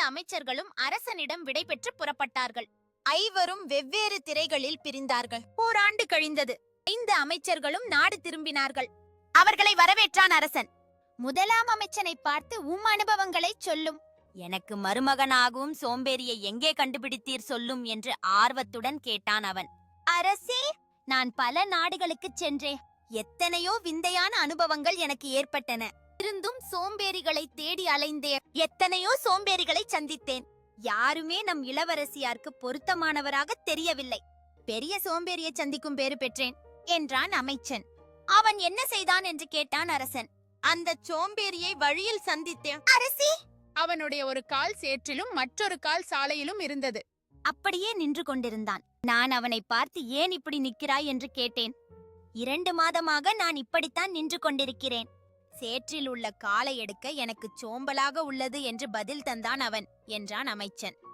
அமைச்சர்களும் அரசனிடம் விடைபெற்று புறப்பட்டார்கள். ஐவரும் வெவ்வேறு திரைகளில் பிரிந்தார்கள். ஓராண்டு கழிந்தது. 5 அமைச்சர்களும் நாடு திரும்பினார்கள். அவர்களை வரவேற்றான் அரசன். முதலாம் அமைச்சனை பார்த்து அனுபவங்களை சொல்லும். எனக்கு மருமகனாகவும் சோம்பேறியை எங்கே கண்டுபிடித்தீர் சொல்லும் என்று ஆர்வத்துடன் கேட்டான் அவன். அரசே, நான் பல நாடுகளுக்குச் சென்றேன். எத்தனையோ விந்தையான அனுபவங்கள் எனக்கு ஏற்பட்டன. இருந்தும் சோம்பேறிகளை தேடி அலைந்தேன். எத்தனையோ சோம்பேறிகளை சந்தித்தேன். யாருமே நம் இளவரசியாருக்கு பொருத்தமானவராக தெரியவில்லை. பெரிய சோம்பேறியை சந்திக்கும் பேறு பெற்றேன் என்றான் அமைச்சன். அவன் என்ன செய்தான் என்று கேட்டான் அரசன். அந்த சோம்பேறியை வழியில் சந்தித்தேன். அரசி, அவனுடைய ஒரு கால் சேற்றிலும் மற்றொரு கால் சாலையிலும் இருந்தது. அப்படியே நின்று கொண்டிருந்தான். நான் அவனை பார்த்து ஏன் இப்படி நிற்கிறாய் என்று கேட்டேன். 2 மாதமாக நான் இப்படித்தான் நின்று கொண்டிருக்கிறேன். சேற்றில் உள்ள காலை எடுக்க எனக்கு சோம்பலாக உள்ளது என்று பதில் தந்தான் அவன் என்றான் அமைச்சன்.